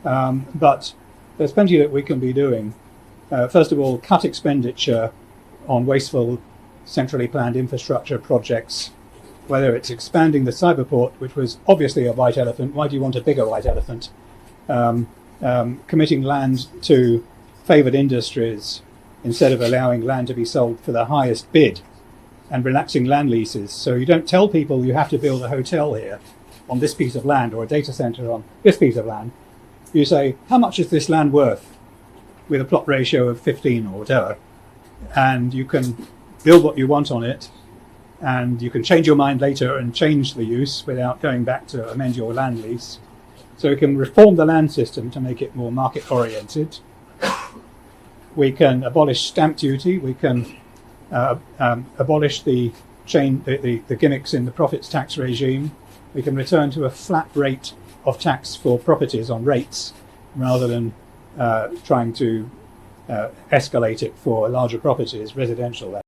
But there's plenty that we can be doing. First of all, cut expenditure on wasteful, centrally planned infrastructure projects, whether it's expanding the cyberport, which was obviously a white elephant. Why do you want a bigger white elephant? Committing land to favoured industries instead of allowing land to be sold for the highest bid, and relaxing land leases. So you don't tell people you have to build a hotel here on this piece of land or a data centre on this piece of land. You say, how much is this land worth with a plot ratio of 15 or whatever? And you can build what you want on it, and you can change your mind later and change the use without going back to amend your land lease. So we can reform the land system to make it more market oriented. We can abolish stamp duty. We can abolish the gimmicks in the profits tax regime. We can return to a flat rate of tax for properties on rates rather than trying to escalate it for larger properties, residential.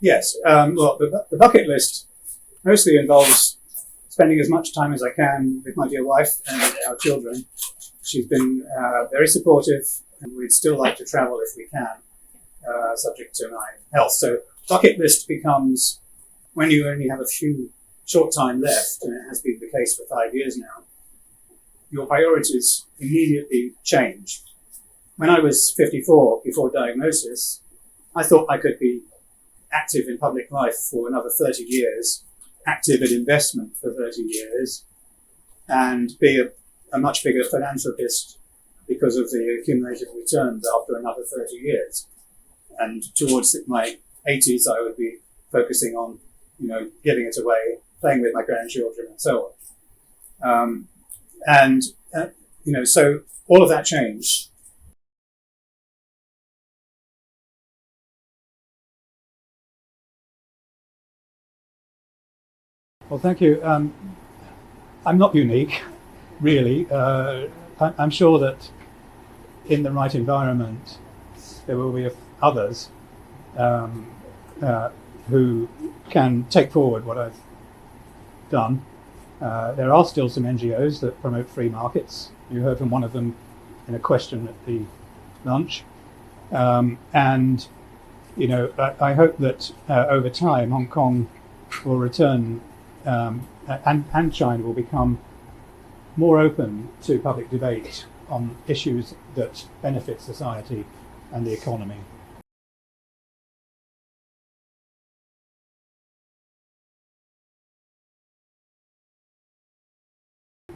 Yes, well, the bucket list mostly involves spending as much time as I can with my dear wife and our children. She's been very supportive, and we'd still like to travel if we can, subject to my health. So bucket list becomes when you only have a few short time left, and it has been the case for 5 years now, your priorities immediately change. When I was 54, before diagnosis, I thought I could be active in public life for another 30 years, active in investment for 30 years, and be a much bigger philanthropist because of the accumulated returns after another 30 years. And towards my 80s, I would be focusing on, giving it away, playing with my grandchildren, and so on. So all of that changed. Well, thank you. I'm not unique, really. I'm sure that in the right environment, there will be others who can take forward what I've done. There are still some NGOs that promote free markets. You heard from one of them in a question at the lunch. I hope that over time, Hong Kong will return and China will become more open to public debate on issues that benefit society and the economy.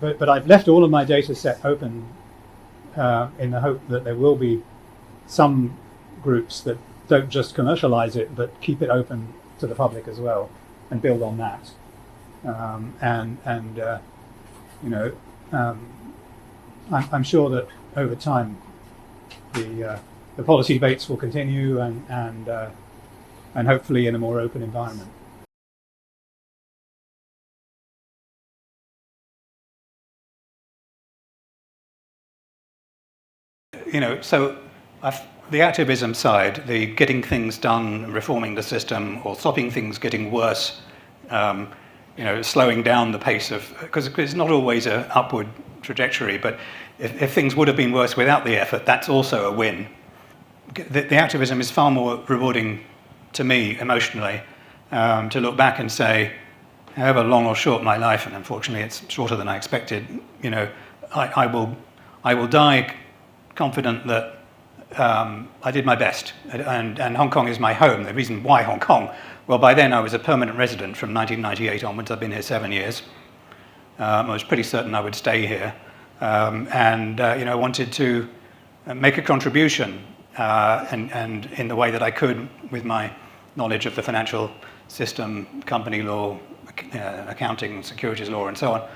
But I've left all of my data set open in the hope that there will be some groups that don't just commercialize it, but keep it open to the public as well and build on that. I'm sure that over time the policy debates will continue and hopefully in a more open environment. So the activism side, the getting things done, reforming the system, or stopping things getting worse, slowing down the pace of, because it's not always an upward trajectory, but if things would have been worse without the effort, that's also a win. The activism is far more rewarding to me emotionally, to look back and say, however long or short my life, and unfortunately it's shorter than I expected, I will die confident that I did my best, and Hong Kong is my home. The reason why Hong Kong? Well, by then I was a permanent resident from 1998 onwards. I've been here 7 years. I was pretty certain I would stay here, wanted to make a contribution, and in the way that I could with my knowledge of the financial system, company law, accounting, securities law, and so on.